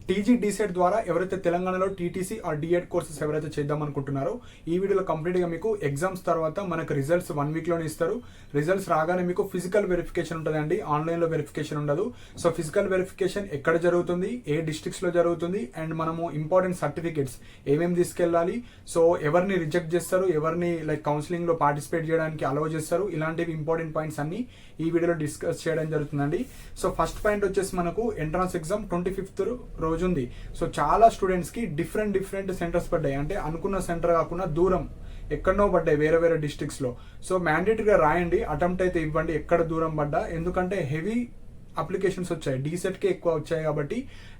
TG DEECET ద్వారా ఎవరైతే తెలంగాణలో టీటీసీ ఆర్ డిఎడ్ కోర్సెస్ ఎవరైతే చేద్దాం అనుకుంటున్నారో ఈ వీడియోలో కంప్లీట్గా మీకు ఎగ్జామ్స్ తర్వాత మనకు రిజల్ట్స్ 1 వీక్లోనే ఇస్తారు. రిజల్ట్స్ రాగానే మీకు ఫిజికల్ వెరిఫికేషన్ ఉంటుందండి, ఆన్లైన్లో వెరిఫికేషన్ ఉండదు. సో ఫిజికల్ వెరిఫికేషన్ ఎక్కడ జరుగుతుంది, ఏ డిస్ట్రిక్ట్స్లో జరుగుతుంది, అండ్ మనము ఇంపార్టెంట్ సర్టిఫికేట్స్ ఏమేమి తీసుకెళ్ళాలి, సో ఎవరిని రిజెక్ట్ చేస్తారు, ఎవరిని లైక్ కౌన్సిలింగ్లో పార్టిసిపేట్ చేయడానికి అలౌ చేస్తారు, ఇలాంటివి ఇంపార్టెంట్ పాయింట్స్ అన్ని ఈ వీడియోలో డిస్కస్ చేయడం జరుగుతుందండి. సో ఫస్ట్ పాయింట్ వచ్చేసి మనకు ఎంట్రన్స్ ఎగ్జామ్ 25th రోజు ఉంది. సో చాలా స్టూడెంట్స్ కి డిఫరెంట్ సెంటర్స్ పడ్డాయి, అంటే అనుకున్న సెంటర్ కాకుండా దూరం ఎక్కడనో పడ్డాయి వేరే డిస్ట్రిక్ట్స్ లో. సో మ్యాండేటరీగా రాయండి, అటెంప్ట్ అయితే ఇవ్వండి ఎక్కడ దూరం పడ్డా, ఎందుకంటే హెవీ అప్లికేషన్స్ వచ్చాయి, డీసెట్కే ఎక్కువ వచ్చాయి కాబట్టి.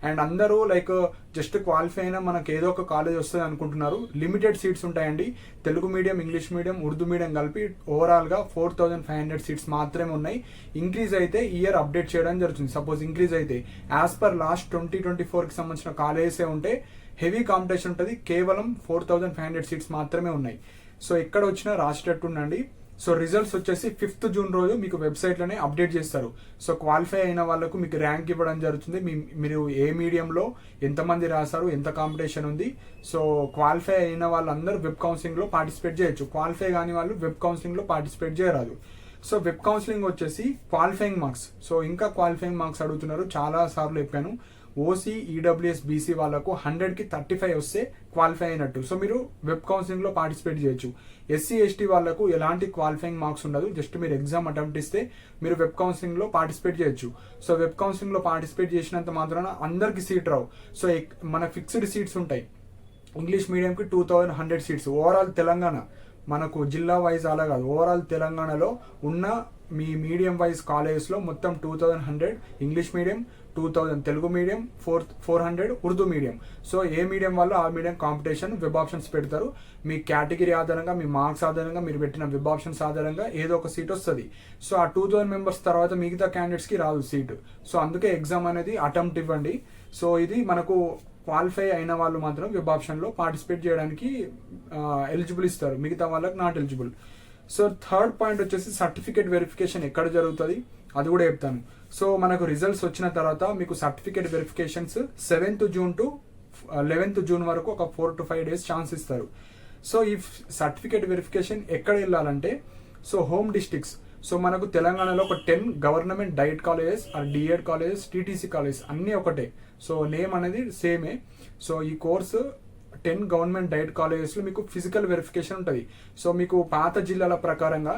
అండ్ అందరూ లైక్ జస్ట్ క్వాలిఫై అయినా మనకు ఏదో ఒక కాలేజ్ వస్తుంది అనుకుంటున్నారు. లిమిటెడ్ సీట్స్ ఉంటాయండి, Telugu medium, English medium, Urdu medium కలిపి ఓవరాల్గా 4500 సీట్స్ మాత్రమే ఉన్నాయి. ఇంక్రీజ్ అయితే ఇయర్ అప్డేట్ చేయడం జరుగుతుంది. సపోజ్ ఇంక్రీజ్ అయితే యాజ్ పర్ లాస్ట్ 2024కి సంబంధించిన కాలేజెసే ఉంటే హెవీ కాంపిటీషన్ ఉంటుంది, కేవలం 4500 సీట్స్ మాత్రమే ఉన్నాయి. సో ఎక్కడ వచ్చినా రాసేటట్టు ఉండండి. సో రిజల్ట్స్ వచ్చేసి 5th జూన్ రోజు మీకు వెబ్సైట్లోనే అప్డేట్ చేస్తారు. సో క్వాలిఫై అయిన వాళ్ళకు మీకు ర్యాంక్ ఇవ్వడం జరుగుతుంది. మీరు ఏ మీడియంలో ఎంతమంది రాశారు, ఎంత కాంపిటీషన్ ఉంది. సో క్వాలిఫై అయిన వాళ్ళందరూ వెబ్ కౌన్సిలింగ్లో పార్టిసిపేట్ చేయొచ్చు, క్వాలిఫై కాని వాళ్ళు వెబ్ కౌన్సిలింగ్లో పార్టిసిపేట్ చేయరాదు. సో వెబ్ కౌన్సిలింగ్ వచ్చేసి క్వాలిఫైయింగ్ మార్క్స్. సో ఇంకా క్వాలిఫైయింగ్ మార్క్స్ అడుగుతున్నారు, చాలా సార్లు చెప్పాను. ఓసీ, ఈడబ్ల్యూఎస్, బీసీ వాళ్ళకు 100కి 35 వస్తే క్వాలిఫై అయినట్టు. సో మీరు వెబ్ కౌన్సిలింగ్లో పార్టిసిపేట్ చేయొచ్చు. ఎస్సీ, ఎస్టీ వాళ్ళకు ఎలాంటి క్వాలిఫైయింగ్ మార్క్స్ ఉండదు, జస్ట్ మీరు ఎగ్జామ్ అటెంప్ట్ ఇస్తే మీరు వెబ్ కౌన్సిలింగ్లో పార్టిసిపేట్ చేయొచ్చు. సో వెబ్ కౌన్సిలింగ్లో పార్టిసిపేట్ చేసినంత మాత్రాన అందరికి సీట్ రావు. సో మన ఫిక్స్డ్ సీట్స్ ఉంటాయి. ఇంగ్లీష్ మీడియంకి 2100 సీట్స్ ఓవరాల్ తెలంగాణ, మనకు జిల్లా వైజ్ అలా కాదు, ఓవరాల్ తెలంగాణలో ఉన్న మీ మీడియం వైజ్ కాలేజెస్లో మొత్తం 2100 English medium, 2000 Telugu medium, 400 Urdu medium. So ఏ మీడియం వాళ్ళు ఆ మీడియం కాంపిటీషన్ వెబ్ ఆప్షన్స్ పెడతారు. మీ కేటగిరీ ఆధారంగా, మీ మార్క్స్ ఆధారంగా, మీరు పెట్టిన వెబ్ ఆప్షన్స్ ఆధారంగా ఏదో ఒక సీట్ వస్తుంది. సో ఆ 2000 మెంబర్స్ తర్వాత మిగతా క్యాండిడేట్స్కి రాదు సీటు. సో అందుకే ఎగ్జామ్ అనేది అటెంప్ట్ ఇవ్వండి. సో ఇది మనకు క్వాలిఫై అయిన వాళ్ళు మాత్రం వెబ్ ఆప్షన్లో పార్టిసిపేట్ చేయడానికి ఎలిజిబుల్ ఇస్తారు, మిగతా వాళ్ళకి not eligible. So third point వచ్చేసి సర్టిఫికేట్ వెరిఫికేషన్ ఎక్కడ జరుగుతుంది అది కూడా చెప్తాను. సో మనకు రిజల్ట్స్ వచ్చిన తర్వాత మీకు certificate verifications 7th June to 11th June వరకు ఒక 4 to 5 days ఛాన్స్ ఇస్తారు. సో ఈ సర్టిఫికేట్ వెరిఫికేషన్ ఎక్కడ వెళ్ళాలంటే, సో హోమ్ డిస్ట్రిక్ట్స్. సో మనకు తెలంగాణలో ఒక 10 government DIET colleges or DEd colleges, TTC colleges అన్నీ ఒకటే. సో నేమ్ అనేది సేమే. సో ఈ కోర్సు 10 గవర్నమెంట్ డైట్ కాలేజెస్లో మీకు ఫిజికల్ వెరిఫికేషన్ ఉంటుంది. సో మీకు పాత జిల్లాల ప్రకారంగా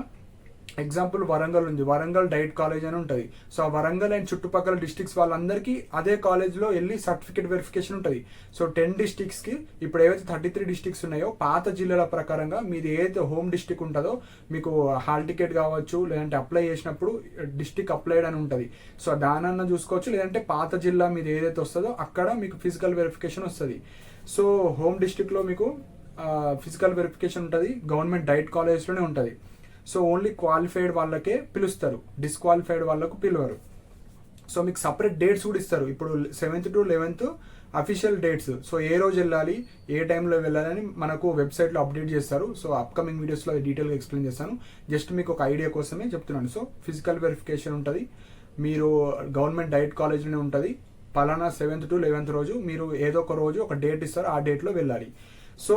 ఎగ్జాంపుల్ వరంగల్ ఉంది, వరంగల్ డైట్ కాలేజ్ అని ఉంటుంది. సో ఆ వరంగల్ అండ్ చుట్టుపక్కల డిస్ట్రిక్ట్స్ వాళ్ళందరికీ అదే కాలేజ్లో వెళ్ళి సర్టిఫికేట్ వెరిఫికేషన్ ఉంటుంది. సో 10 డిస్ట్రిక్ట్స్కి ఇప్పుడు ఏవైతే 33 డిస్ట్రిక్ట్స్ ఉన్నాయో పాత జిల్లాల ప్రకారంగా మీది ఏదైతే హోమ్ డిస్ట్రిక్ట్ ఉంటుందో మీకు హాల్ టికెట్ కావచ్చు, లేదంటే అప్లై చేసినప్పుడు డిస్ట్రిక్ట్ అప్లైడ్ అని ఉంటుంది. సో దానన్నా చూసుకోవచ్చు, లేదంటే పాత జిల్లా మీది ఏదైతే వస్తుందో అక్కడ మీకు ఫిజికల్ వెరిఫికేషన్ వస్తుంది. సో హోమ్ డిస్ట్రిక్ట్లో మీకు ఫిజికల్ వెరిఫికేషన్ ఉంటుంది, గవర్నమెంట్ డైట్ కాలేజ్లోనే ఉంటుంది. సో ఓన్లీ క్వాలిఫైడ్ వాళ్ళకే పిలుస్తారు, డిస్క్వాలిఫైడ్ వాళ్ళకు పిలవరు. సో మీకు సపరేట్ డేట్స్ కూడా ఇస్తారు. ఇప్పుడు 7th to 11th official dates. So ఏ రోజు వెళ్ళాలి, ఏ టైంలో వెళ్ళాలని మనకు వెబ్సైట్లో అప్డేట్ చేస్తారు. సో అప్కమింగ్ వీడియోస్లో అది డీటెయిల్గా ఎక్స్ప్లెయిన్ చేస్తాను, జస్ట్ మీకు ఒక ఐడియా కోసమే చెప్తున్నాను. సో ఫిజికల్ వెరిఫికేషన్ ఉంటుంది, మీరు గవర్నమెంట్ డైట్ కాలేజ్లోనే ఉంటుంది. పలానా 7th to 11th రోజు మీరు ఏదో ఒక రోజు ఒక డేట్ ఇస్తారు, ఆ డేట్లో వెళ్ళాలి. సో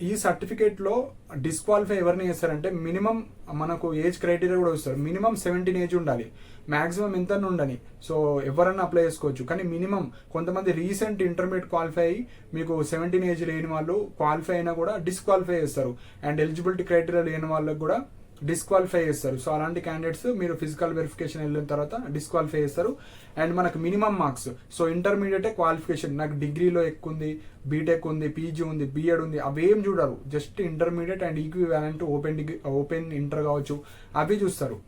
ఈ సర్టిఫికేట్లో డిస్క్వాలిఫై ఎవరిని చేస్తారంటే మినిమం మనకు ఏజ్ క్రైటీరియా కూడా వస్తారు. మినిమం 17 ఏజ్ ఉండాలి, మ్యాక్సిమం ఎంత ఉండని. సో ఎవరన్నా అప్లై చేసుకోవచ్చు, కానీ మినిమం కొంతమంది రీసెంట్ ఇంటర్మీడియట్ క్వాలిఫై అయ్యి మీకు 17 ఏజ్ లేని వాళ్ళు క్వాలిఫై అయినా కూడా డిస్క్వాలిఫై చేస్తారు. అండ్ ఎలిజిబిలిటీ క్రైటీరియా లేని వాళ్ళకి కూడా డిస్క్వాలిఫై చేస్తారు. సో అలాంటి క్యాండిడేట్స్ మీరు ఫిజికల్ వెరిఫికేషన్ వెళ్ళిన తర్వాత డిస్క్వాలిఫై చేస్తారు. అండ్ మనకు మినిమం మార్క్స్, సో ఇంటర్మీడియటే క్వాలిఫికేషన్, నాకు డిగ్రీలో ఎక్కువ ఉంది, బీటెక్ ఉంది, పీజీ ఉంది, బీఎడ్ ఉంది, అవేం చూడరు. Just intermediate and equivalent open inter కావచ్చు అవి చూస్తారు,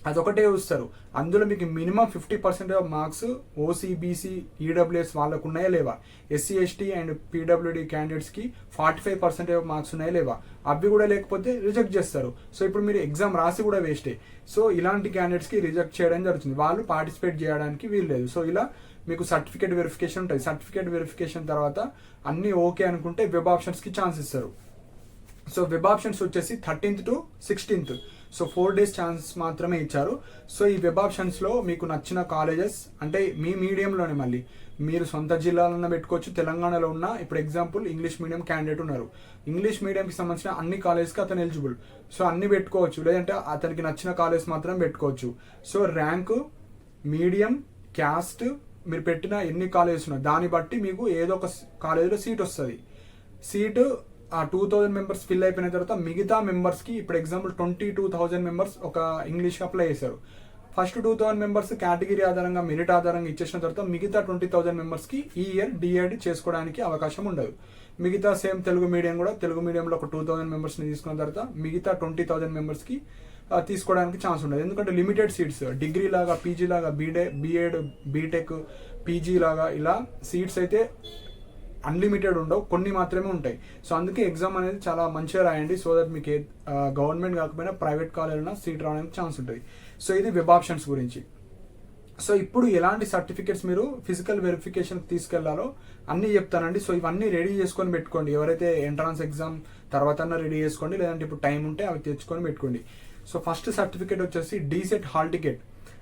అదొకటే చూస్తారు. అందులో మీకు minimum 50% of marks OC, BC, EWS వాళ్ళకు ఉన్నాయా లేవా, ఎస్సీ, ఎస్టీ అండ్ పీడబ్ల్యూడి క్యాండిడేట్స్కి 45% ఆఫ్ మార్క్స్ ఉన్నాయా లేవా, అవి కూడా లేకపోతే రిజెక్ట్ చేస్తారు. సో ఇప్పుడు మీరు ఎగ్జామ్ రాసి కూడా వేస్టే. సో ఇలాంటి క్యాండిడేట్స్కి రిజెక్ట్ చేయడం జరుగుతుంది, వాళ్ళు పార్టిసిపేట్ చేయడానికి వీలు లేదు. సో ఇలా మీకు సర్టిఫికేట్ వెరిఫికేషన్ ఉంటుంది. సర్టిఫికేట్ వెరిఫికేషన్ తర్వాత అన్నీ ఓకే అనుకుంటే వెబ్ ఆప్షన్స్కి ఛాన్స్ ఇస్తారు. సో వెబ్ ఆప్షన్స్ వచ్చేసి 13th to 16th, so 4 days chance మాత్రమే ఇచ్చారు. సో ఈ వెబ్ ఆప్షన్స్లో మీకు నచ్చిన కాలేజెస్ అంటే మీ మీడియంలోనే మళ్ళీ మీరు సొంత జిల్లాలన్నా పెట్టుకోవచ్చు, తెలంగాణలో ఉన్న ఇప్పుడు ఎగ్జాంపుల్ ఇంగ్లీష్ మీడియం క్యాండిడేట్ ఉన్నారు, ఇంగ్లీష్ మీడియంకి సంబంధించిన అన్ని కాలేజ్కి అతను ఎలిజిబుల్. సో అన్ని పెట్టుకోవచ్చు, లేదంటే అతనికి నచ్చిన కాలేజ్ మాత్రం పెట్టుకోవచ్చు. సో ర్యాంకు, మీడియం, క్యాస్ట్, మీరు పెట్టిన ఎన్ని కాలేజెస్ ఉన్నాయి దాన్ని బట్టి మీకు ఏదో ఒక కాలేజీలో సీట్ వస్తుంది. సీటు ఆ 2000 మెంబర్స్ ఫిల్ అయిపోయిన తర్వాత మిగతా మెంబర్స్కి ఇప్పుడు ఎగ్జాంపుల్ 22,000 మెంబర్స్ ఒక ఇంగ్లీష్కి అప్లై చేశారు. ఫస్ట్ 2000 మెంబర్స్ కేటగిరీ ఆధారంగా మెరిట్ ఆధారంగా ఇచ్చేసిన తర్వాత మిగతా 20,000 మెంబర్స్కి ఈ ఇయర్ డిఎడ్ చేసుకోవడానికి అవకాశం ఉండదు. మిగతా సేమ్ తెలుగు మీడియం కూడా తెలుగు మీడియంలో ఒక 2000 మెంబర్స్ని తీసుకున్న తర్వాత మిగతా 20,000 మెంబర్స్కి తీసుకోవడానికి ఛాన్స్ ఉండదు. ఎందుకంటే లిమిటెడ్ సీట్స్, డిగ్రీ లాగా, పీజీ లాగా, బిఎడ్, బీటెక్, పీజీ లాగా ఇలా సీట్స్ అయితే అన్లిమిటెడ్ ఉండవు, కొన్ని మాత్రమే ఉంటాయి. సో అందుకే ఎగ్జామ్ అనేది చాలా మంచిగా రాయండి, సో దట్ మీకు గవర్నమెంట్ కాకపోయినా ప్రైవేట్ కాలేజ్లో సీట్ రావడానికి ఛాన్స్ ఉంటుంది. సో ఇది వెబ్ ఆప్షన్స్ గురించి. సో ఇప్పుడు ఎలాంటి సర్టిఫికేట్స్ మీరు ఫిజికల్ వెరిఫికేషన్కి తీసుకెళ్లాలో అన్నీ చెప్తానండి. సో ఇవన్నీ రెడీ చేసుకొని పెట్టుకోండి. ఎవరైతే ఎంట్రన్స్ ఎగ్జామ్ తర్వాత రెడీ చేసుకోండి, లేదంటే ఇప్పుడు టైం ఉంటే అవి తెచ్చుకొని పెట్టుకోండి. సో ఫస్ట్ సర్టిఫికేట్ వచ్చేసి డీసెట్ హాల్ టికెట్.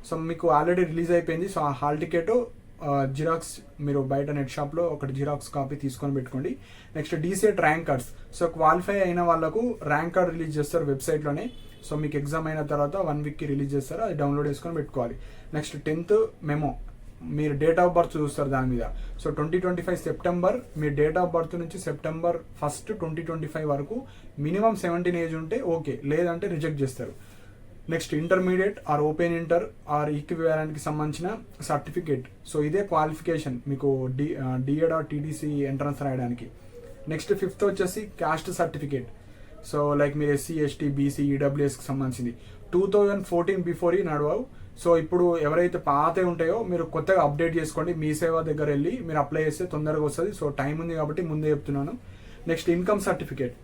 సో మీకు ఆల్రెడీ రిలీజ్ అయిపోయింది. సో ఆ హాల్ టికెట్ జిరాక్స్ మీరు బయట నెట్ షాప్లో ఒకటి జిరాక్స్ కాపీ తీసుకొని పెట్టుకోండి. Next DEECET rank cards. So qualify అయిన వాళ్ళకు ర్యాంక్ కార్డ్ రిలీజ్ చేస్తారు వెబ్సైట్లోనే. సో మీకు ఎగ్జామ్ అయిన తర్వాత 1 వీక్కి రిలీజ్ చేస్తారు, అది డౌన్లోడ్ చేసుకొని పెట్టుకోవాలి. నెక్స్ట్ 10th మెమో, మీరు డేట్ ఆఫ్ బర్త్ చూస్తారు దాని మీద. సో 2025 సెప్టెంబర్, మీ డేట్ ఆఫ్ బర్త్ నుంచి సెప్టెంబర్ 1, 2025 వరకు మినిమం 17 ఏజ్ ఉంటే ఓకే, లేదంటే రిజెక్ట్ చేస్తారు. Next intermediate or open inter or ఈక్వివాలెంట్కి సంబంధించిన సర్టిఫికేట్. సో ఇదే క్వాలిఫికేషన్ మీకు డిఎడ్ ఆర్ టీటీసీ ఎంట్రన్స్ రాయడానికి. నెక్స్ట్ 5th వచ్చేసి క్యాస్ట్ సర్టిఫికేట్. సో లైక్ మీరు ఎస్సీ, ఎస్టీ, బీసీ, ఈడబ్ల్యూఎస్కి సంబంధించింది 2014 బిఫోర్ ఈ నడవవు. సో ఇప్పుడు ఎవరైతే పాతే ఉంటాయో మీరు కొత్తగా అప్డేట్ చేసుకోండి. మీ సేవ దగ్గర వెళ్ళి మీరు అప్లై చేస్తే తొందరగా వస్తుంది. సో టైం ఉంది కాబట్టి ముందే చెప్తున్నాను. Next income certificate.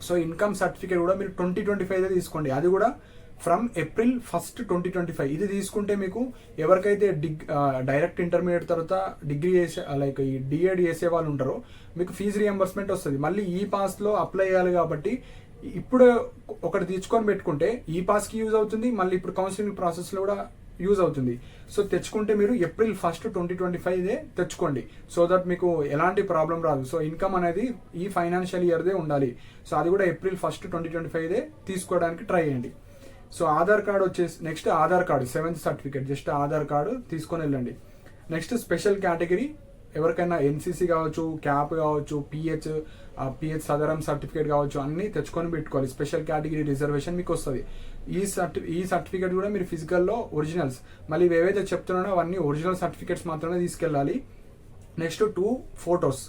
So income certificate కూడా మీరు 2025 తీసుకోండి, అది కూడా ఫ్రమ్ April 1, 2025. ఇది తీసుకుంటే మీకు ఎవరికైతే డైరెక్ట్ ఇంటర్మీడియట్ తర్వాత డిగ్రీ చేసే లైక్ ఈ డిఎడ్ చేసే వాళ్ళు ఉంటారో మీకు ఫీజు రియంబర్స్మెంట్ వస్తుంది. మళ్ళీ ఈ పాస్లో అప్లై చేయాలి కాబట్టి ఇప్పుడు ఒకటి తీసుకొని పెట్టుకుంటే ఈ పాస్కి యూజ్ అవుతుంది, మళ్ళీ ఇప్పుడు కౌన్సిలింగ్ ప్రాసెస్లో కూడా యూజ్ అవుతుంది. సో తెచ్చుకుంటే మీరు April 1, 2025 తెచ్చుకోండి, సో దట్ మీకు ఎలాంటి ప్రాబ్లం రాదు. సో ఇన్కమ్ అనేది ఈ ఫైనాన్షియల్ ఇయర్దే ఉండాలి. సో అది కూడా April 1, 2025 తీసుకోవడానికి ట్రై చేయండి. సో ఆధార్ కార్డు వచ్చేసి next Aadhaar card 7th certificate, just Aadhaar card తీసుకొని వెళ్ళండి. నెక్స్ట్ స్పెషల్ కేటగిరీ ఎవరికైనా ఎన్సీసీ కావచ్చు, క్యాప్ కావచ్చు, పిహెచ్ సదరం సర్టిఫికేట్ కావచ్చు, అన్నీ తెచ్చుకొని పెట్టుకోవాలి. స్పెషల్ కేటగిరీ రిజర్వేషన్ మీకు వస్తుంది. ఈ సర్టిఫికేట్ కూడా మీరు ఫిజికల్లో ఒరిజినల్స్, మళ్ళీ ఏవైతే చెప్తున్నానో అవన్నీ ఒరిజినల్ సర్టిఫికేట్స్ మాత్రమే తీసుకెళ్ళాలి. నెక్స్ట్ 2 ఫొటోస్,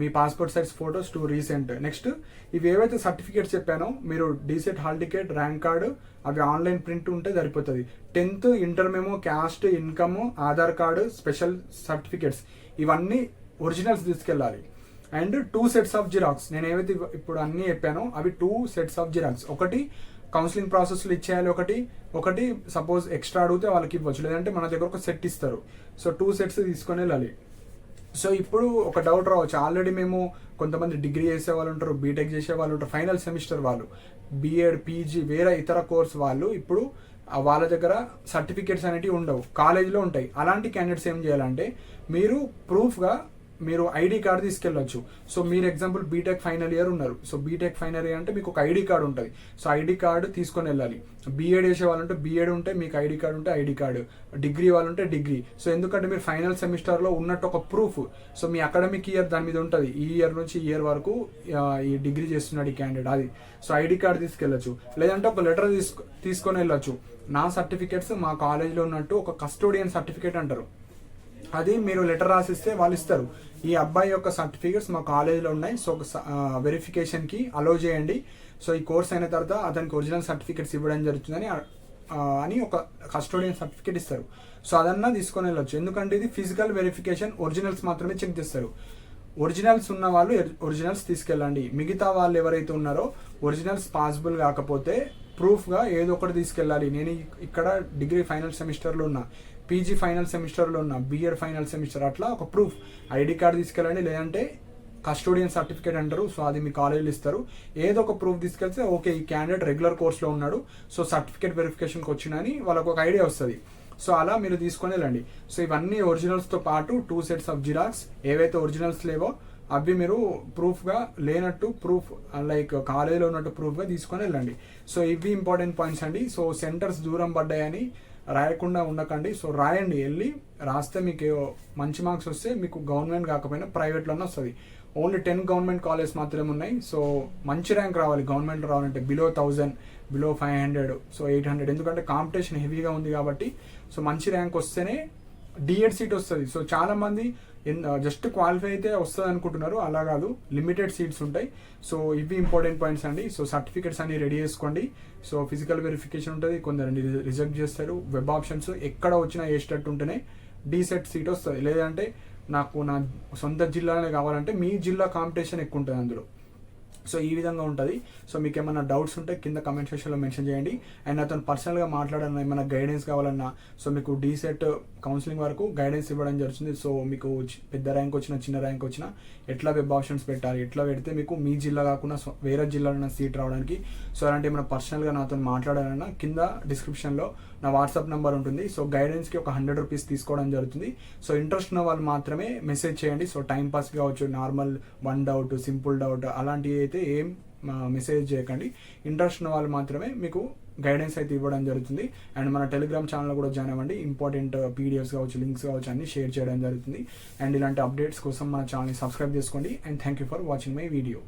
మీ passport size photos 2 recent. Next ఇవి ఏవైతే సర్టిఫికేట్స్ చెప్పానో మీరు DEECET hall ticket, rank card అవి ఆన్లైన్ ప్రింట్ ఉంటే సరిపోతుంది. 10th inter memo, caste, income, Aadhaar card, special certificates ఇవన్నీ ఒరిజినల్స్ తీసుకెళ్ళాలి. And 2 sets of xerox. నేను ఏవైతే ఇప్పుడు అన్నీ చెప్పానో అవి 2 సెట్స్ ఆఫ్ జిరాక్స్. ఒకటి కౌన్సిలింగ్ ప్రాసెస్లో ఇచ్చేయాలి, ఒకటి సపోజ్ ఎక్స్ట్రా అడిగితే వాళ్ళకి ఇవ్వచ్చు, లేదంటే మన దగ్గర ఒక సెట్ ఇస్తారు. సో 2 సెట్స్ తీసుకొని వెళ్ళాలి. సో ఇప్పుడు ఒక డౌట్ రావచ్చు, ఆల్రెడీ మేము కొంతమంది డిగ్రీ చేసే వాళ్ళు ఉంటారు, బీటెక్ చేసే వాళ్ళు ఉంటారు, ఫైనల్ సెమిస్టర్ వాళ్ళు, బీఎడ్, పీజీ, వేరే ఇతర కోర్స్ వాళ్ళు, ఇప్పుడు వాళ్ళ దగ్గర సర్టిఫికేట్స్ అనేవి ఉండవు, కాలేజీలో ఉంటాయి. అలాంటి క్యాండిడేట్స్ ఏం చేయాలంటే మీరు ప్రూఫ్గా మీరు ఐడి కార్డు తీసుకెళ్ళొచ్చు. సో మీరు ఎగ్జాంపుల్ బీటెక్ ఫైనల్ ఇయర్ ఉన్నారు, సో బీటెక్ ఫైనల్ ఇయర్ అంటే మీకు ఒక ఐడి కార్డు ఉంటుంది. సో ఐడి కార్డు తీసుకొని వెళ్ళాలి. బీఎడ్ చేసే వాళ్ళు ఉంటే బీఎడ్ ఉంటే మీకు ఐడి కార్డు ఉంటే ఐడి కార్డు, డిగ్రీ వాళ్ళు ఉంటే డిగ్రీ. సో ఎందుకంటే మీరు ఫైనల్ సెమిస్టర్లో ఉన్నట్టు ఒక ప్రూఫ్. సో మీ అకాడమిక్ ఇయర్ దాని మీద ఉంటుంది, ఈ ఇయర్ నుంచి ఈ ఇయర్ వరకు ఈ డిగ్రీ చేస్తున్నాడు ఈ క్యాండిడేట్, అది. సో ఐడి కార్డు తీసుకెళ్ళచ్చు, లేదంటే ఒక లెటర్ తీసుకొని వెళ్ళొచ్చు. నా సర్టిఫికేట్స్ మా కాలేజీలో ఉన్నట్టు ఒక కస్టోడియన్ సర్టిఫికేట్ అంటారు, అది మీరు లెటర్ రాసిస్తే వాళ్ళు ఇస్తారు. ఈ అబ్బాయి యొక్క సర్టిఫికేట్స్ మా కాలేజీలో ఉన్నాయి, సో వెరిఫికేషన్కి అలో చేయండి. సో ఈ కోర్స్ అయిన తర్వాత అతనికి ఒరిజినల్ సర్టిఫికేట్స్ ఇవ్వడం జరుగుతుందని అని ఒక కస్టోడియన్ సర్టిఫికేట్ ఇస్తారు. సో అదన్నా తీసుకొని వెళ్ళొచ్చు, ఎందుకంటే ఇది ఫిజికల్ వెరిఫికేషన్, ఒరిజినల్స్ మాత్రమే చెక్ చేస్తారు. ఒరిజినల్స్ ఉన్న వాళ్ళు ఒరిజినల్స్ తీసుకెళ్ళండి. మిగతా వాళ్ళు ఎవరైతే ఉన్నారో ఒరిజినల్స్ పాసిబుల్ కాకపోతే ప్రూఫ్గా ఏదో ఒకటి తీసుకెళ్ళాలి. నేను ఇక్కడ డిగ్రీ ఫైనల్ సెమిస్టర్లో ఉన్నా, పీజీ ఫైనల్ సెమిస్టర్లో ఉన్న, బీఎడ్ ఫైనల్ సెమిస్టర్, అట్లా ఒక ప్రూఫ్ ఐడి కార్డు తీసుకెళ్ళండి, లేదంటే కస్టోడియన్ సర్టిఫికేట్ అంటారు. సో అది మీ కాలేజీలో ఇస్తారు. ఏదో ఒక ప్రూఫ్ తీసుకెళ్తే ఓకే ఈ క్యాండిడేట్ రెగ్యులర్ కోర్స్లో ఉన్నాడు, సో సర్టిఫికేట్ వెరిఫికేషన్కి వచ్చిందని వాళ్ళకు ఒక ఐడియా వస్తుంది. సో అలా మీరు తీసుకొని వెళ్ళండి. సో ఇవన్నీ ఒరిజినల్స్తో పాటు 2 sets ఆఫ్ జిరాక్స్, ఏవైతే ఒరిజినల్స్ లేవో అవి మీరు ప్రూఫ్గా లేనట్టు ప్రూఫ్ లైక్ కాలేజీలో ఉన్నట్టు ప్రూఫ్గా తీసుకొని వెళ్ళండి. సో ఇవి ఇంపార్టెంట్ పాయింట్స్ అండి. సో సెంటర్స్ దూరం పడ్డాయని రాయకుండా ఉండకండి. సో రాయండి, వెళ్ళి రాస్తే మీకు మంచి మార్క్స్ వస్తే మీకు గవర్నమెంట్ కాకపోయినా ప్రైవేట్లోనే వస్తుంది. ఓన్లీ 10 గవర్నమెంట్ కాలేజ్ మాత్రమే ఉన్నాయి. సో మంచి ర్యాంక్ రావాలి గవర్నమెంట్ రావాలంటే బిలో 1000, బిలో 500, సో 800, ఎందుకంటే కాంపిటీషన్ హెవీగా ఉంది కాబట్టి. సో మంచి ర్యాంక్ వస్తేనే డిఎడ్ సీట్ వస్తుంది. సో చాలామంది జస్ట్ క్వాలిఫై అయితే వస్తుంది అనుకుంటున్నారు, అలా కాదు, లిమిటెడ్ సీట్స్ ఉంటాయి. సో ఇవి ఇంపార్టెంట్ పాయింట్స్ అండి. సో సర్టిఫికేట్స్ అన్ని రెడీ చేసుకోండి. సో ఫిజికల్ వెరిఫికేషన్ ఉంటుంది, కొందరు రిజెక్ట్ చేస్తారు. వెబ్ ఆప్షన్స్ ఎక్కడ వచ్చినా ఏ స్టేట్ ఉంటేనే డీసెట్ సీట్ వస్తుంది. లేదంటే నాకు నా సొంత జిల్లానే కావాలంటే మీ జిల్లా కాంపిటీషన్ ఎక్కువ ఉంటుంది అందులో. సో ఈ విధంగా ఉంటుంది. సో మీకు ఏమైనా డౌట్స్ ఉంటే కింద కమెంట్ సెక్షన్లో మెన్షన్ చేయండి. అండ్ అతను పర్సనల్గా మాట్లాడాలన్నా, ఏమైనా గైడెన్స్ కావాలన్నా, సో మీకు డీసెట్ కౌన్సిలింగ్ వరకు గైడెన్స్ ఇవ్వడం జరుగుతుంది. సో మీకు పెద్ద ర్యాంక్ వచ్చినా చిన్న ర్యాంక్ వచ్చినా ఎట్లా వెబ్ ఆప్షన్స్ పెట్టాలి, ఎట్లా పెడితే మీకు మీ జిల్లా కాకుండా వేరే జిల్లాలో సీట్ రావడానికి. సో అలాంటి ఏమైనా పర్సనల్గా నాతో మాట్లాడాలన్నా కింద డిస్క్రిప్షన్లో నా వాట్సాప్ నెంబర్ ఉంటుంది. సో గైడెన్స్కి ఒక 100 రూపీస్ తీసుకోవడం జరుగుతుంది. సో ఇంట్రెస్ట్ ఉన్న వాళ్ళు మాత్రమే మెసేజ్ చేయండి. సో టైం పాస్ కావచ్చు, నార్మల్ 1 డౌట్, సింపుల్ డౌట్ అలాంటివి అయితే ఏం మెసేజ్ చేయకండి. ఇంట్రెస్ట్ ఉన్న వాళ్ళు మాత్రమే మీకు గైడెన్స్ అయితే ఇవ్వడం జరుగుతుంది. అండ్ మన టెలిగ్రామ్ ఛానల్ కూడా జాయిన్ అవ్వండి. ఇంపార్టెంట్ పీడిఎఫ్స్ కావచ్చు, లింక్స్ కావచ్చు అన్ని షేర్ చేయడం జరుగుతుంది. అండ్ ఇలాంటి అప్డేట్స్ కోసం మన ఛానల్ని సబ్స్క్రైబ్ చేసుకోండి. And thank you for watching my video.